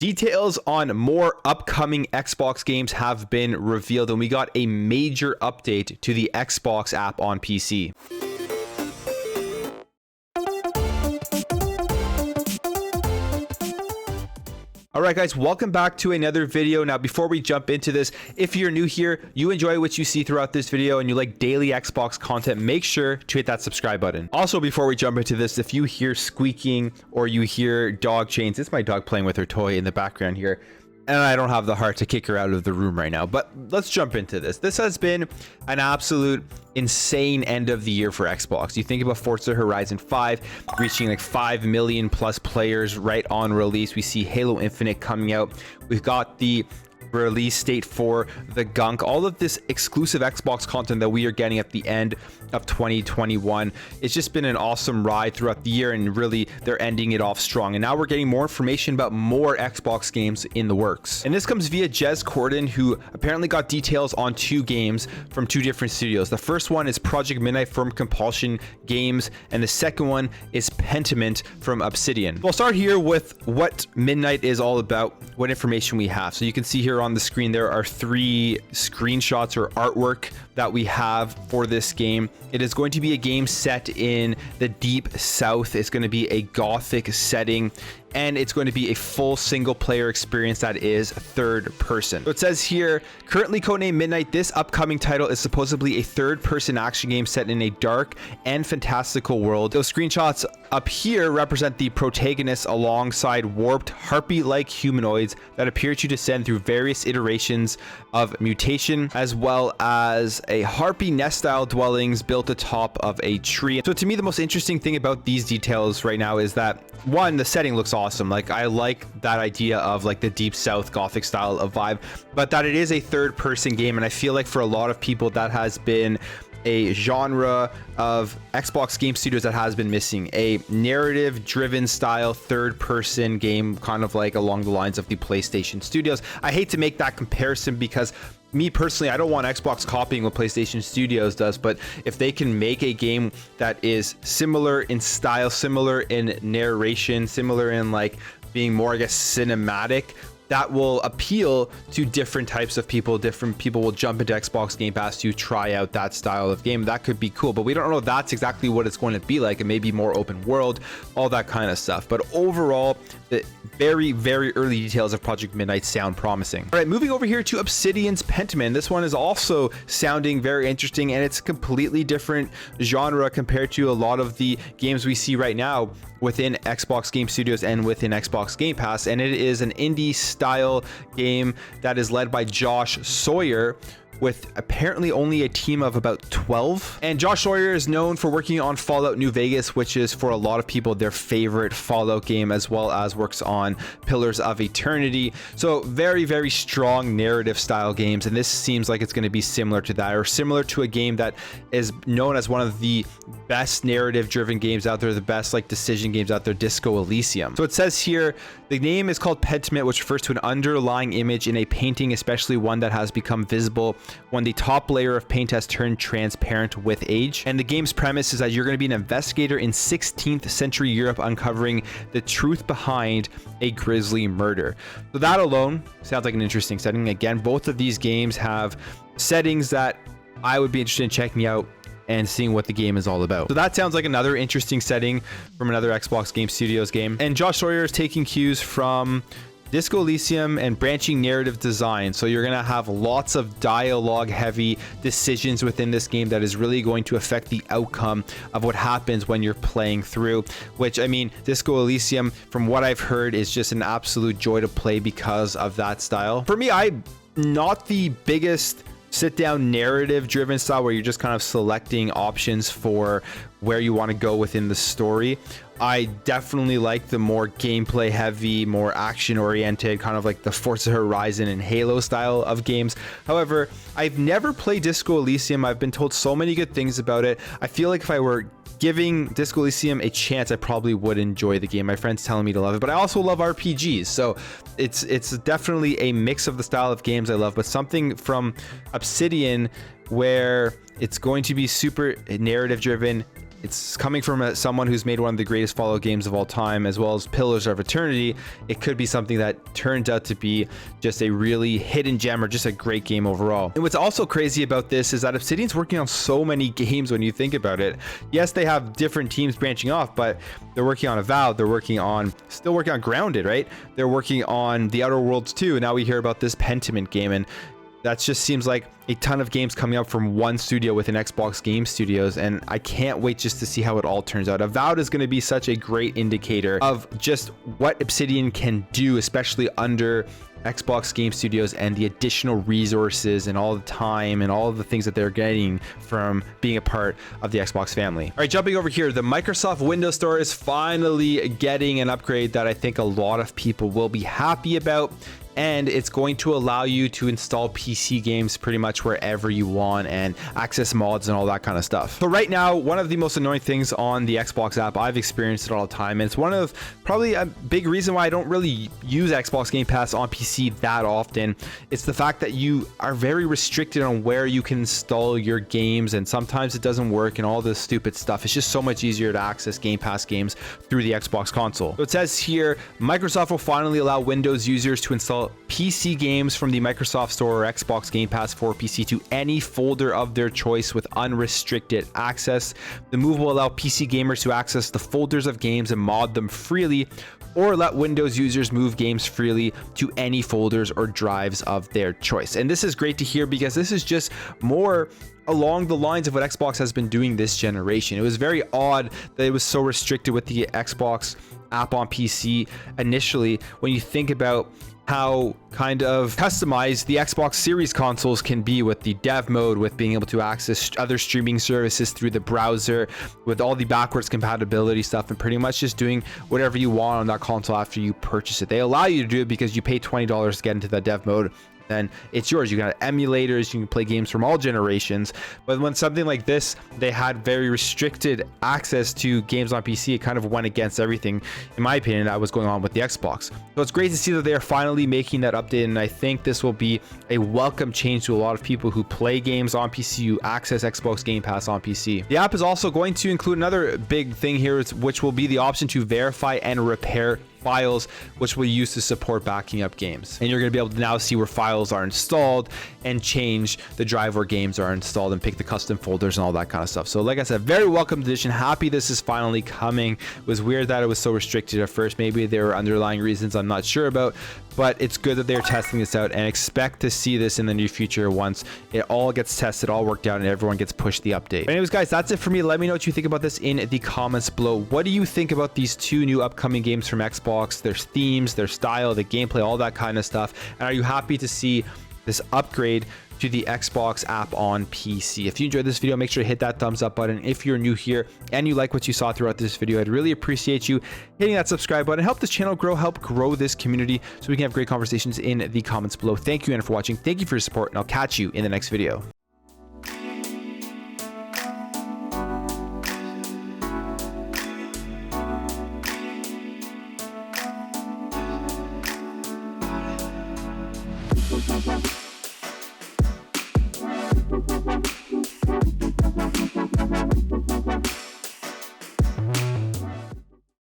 Details on more upcoming Xbox games have been revealed, and we got a major update to the Xbox app on PC. Alright guys, welcome back to another video. Now before we jump into this, if you're new here, you enjoy what you see throughout this video and you like daily Xbox content, make sure to hit that subscribe button. Also, before we jump into this, if you hear squeaking or you hear dog chains, it's my dog playing with her toy in the background here. And I don't have the heart to kick her out of the room right now, but let's jump into this. This has been an absolute insane end of the year for Xbox. You think about Forza Horizon 5 reaching like 5 million plus players right on release. We see Halo Infinite coming out. We've got the release date for the Gunk, all of this exclusive Xbox content that we are getting at the end of 2021. It's just been an awesome ride throughout the year, and really they're ending it off strong. And now we're getting more information about more Xbox games in the works. And this comes via Jez Corden, who apparently got details on 2 games from 2 different studios. The first one is Project Midnight from Compulsion Games, and the second one is Pentiment from Obsidian. We'll start here with what Midnight is all about, what information we have. So you can see here on the screen there are 3 screenshots or artwork that we have for this game. It is going to be a game set in the deep south. It's going to be a gothic setting, and it's going to be a full single player experience that is third person. So it says here, currently codenamed Midnight, this upcoming title is supposedly a third person action game set in a dark and fantastical world. Those screenshots up here represent the protagonists alongside warped harpy-like humanoids that appear to descend through various iterations of mutation, as well as a harpy nest style dwellings built atop of a tree. So to me, the most interesting thing about these details right now is that, one, the setting looks awesome. Like, I like that idea of like the deep south gothic style of vibe, but that it is a third person game. And I feel like for a lot of people that has been a genre of Xbox game studios that has been missing, a narrative driven style third person game, kind of like along the lines of the PlayStation Studios. I hate to make that comparison because me personally, I don't want Xbox copying what PlayStation Studios does, but if they can make a game that is similar in style, similar in narration, similar in like being more, I guess, cinematic, that will appeal to different types of people. Different people will jump into Xbox Game Pass to try out that style of game. That could be cool, but we don't know if that's exactly what it's going to be like. It may be more open world, all that kind of stuff. But overall, the very, very early details of Project Midnight sound promising. All right, moving over here to Obsidians Pentamen. This one is also sounding very interesting, and it's a completely different genre compared to a lot of the games we see right now within Xbox Game Studios and within Xbox Game Pass. And it is an indie style game that is led by Josh Sawyer, with apparently only a team of about 12. And Josh Sawyer is known for working on Fallout New Vegas, which is for a lot of people their favorite Fallout game, as well as works on Pillars of Eternity. So very, very strong narrative style games, and this seems like it's going to be similar to that, or similar to a game that is known as one of the best narrative driven games out there, the best like decision games out there, Disco Elysium. So it says here, the name is called Pentiment, which refers to an underlying image in a painting, especially one that has become visible when the top layer of paint has turned transparent with age. And the game's premise is that you're going to be an investigator in 16th century Europe, uncovering the truth behind a grisly murder. So that alone sounds like an interesting setting. Again, both of these games have settings that I would be interested in checking out and seeing what the game is all about. So that sounds like another interesting setting from another Xbox Game Studios game. And Josh Sawyer is taking cues from Disco Elysium and branching narrative design. So you're going to have lots of dialogue heavy decisions within this game that is really going to affect the outcome of what happens when you're playing through, which, I mean, Disco Elysium, from what I've heard, is just an absolute joy to play because of that style. For me, I'm not the biggest sit down narrative driven style where you're just kind of selecting options for where you want to go within the story. I definitely like the more gameplay heavy, more action oriented, kind of like the Forza Horizon and Halo style of games. However, I've never played Disco Elysium. I've been told so many good things about it. I feel like if I were giving Disco Elysium a chance, I probably would enjoy the game. My friend's telling me to love it, but I also love RPGs, so it's definitely a mix of the style of games I love. But something from Obsidian where it's going to be super narrative driven, it's coming from someone who's made one of the greatest Fallout games of all time, as well as Pillars of Eternity. It could be something that turns out to be just a really hidden gem or just a great game overall. And what's also crazy about this is that Obsidian's working on so many games when you think about it. Yes, they have different teams branching off, but they're working on Avowed, they're still working on Grounded, right? They're working on The Outer Worlds 2. Now we hear about this Pentiment game, and that just seems like a ton of games coming up from one studio within Xbox Game Studios, and I can't wait just to see how it all turns out. Avowed is going to be such a great indicator of just what Obsidian can do, especially under Xbox Game Studios, and the additional resources and all the time and all of the things that they're getting from being a part of the Xbox family. All right, jumping over here, the Microsoft Windows Store is finally getting an upgrade that I think a lot of people will be happy about. And it's going to allow you to install PC games pretty much wherever you want and access mods and all that kind of stuff. So right now, one of the most annoying things on the Xbox app, I've experienced it all the time, and it's one of probably a big reason why I don't really use Xbox Game Pass on PC that often. It's the fact that you are very restricted on where you can install your games, and sometimes it doesn't work and all this stupid stuff. It's just so much easier to access Game Pass games through the Xbox console. So it says here, Microsoft will finally allow Windows users to install PC games from the Microsoft Store or Xbox Game Pass for PC to any folder of their choice with unrestricted access. The move will allow PC gamers to access the folders of games and mod them freely, or let Windows users move games freely to any folders or drives of their choice. And this is great to hear, because this is just more along the lines of what Xbox has been doing this generation. It was very odd that it was so restricted with the Xbox app on PC initially, when you think about how kind of customized the Xbox Series consoles can be with the dev mode, with being able to access other streaming services through the browser, with all the backwards compatibility stuff, and pretty much just doing whatever you want on that console after you purchase it. They allow you to do it because you pay $20 to get into that dev mode. Then it's yours. You got emulators, you can play games from all generations. But when something like this, they had very restricted access to games on PC, it kind of went against everything, in my opinion, that was going on with the Xbox. So it's great to see that they are finally making that update, and I think this will be a welcome change to a lot of people who play games on PC, who access Xbox Game Pass on PC. The app is also going to include another big thing here, which will be the option to verify and repair files, which we'll use to support backing up games. And you're going to be able to now see where files are installed and change the drive where games are installed and pick the custom folders and all that kind of stuff. So like I said, very welcome addition. Happy this is finally coming. It was weird that it was so restricted at first. Maybe there were underlying reasons I'm not sure about, but it's good that they're testing this out, and expect to see this in the near future once it all gets tested, all worked out, and everyone gets pushed the update. But anyways, guys, that's it for me. Let me know what you think about this in the comments below. What do you think about these two new upcoming games from Xbox, their themes, their style, the gameplay, all that kind of stuff? And are you happy to see this upgrade to the Xbox app on PC? If you enjoyed this video, make sure to hit that thumbs up button. If you're new here and you like what you saw throughout this video, I'd really appreciate you hitting that subscribe button. Help this channel grow, help grow this community, so we can have great conversations in the comments below. Thank you again for watching. Thank you for your support, and I'll catch you in the next video. Bye.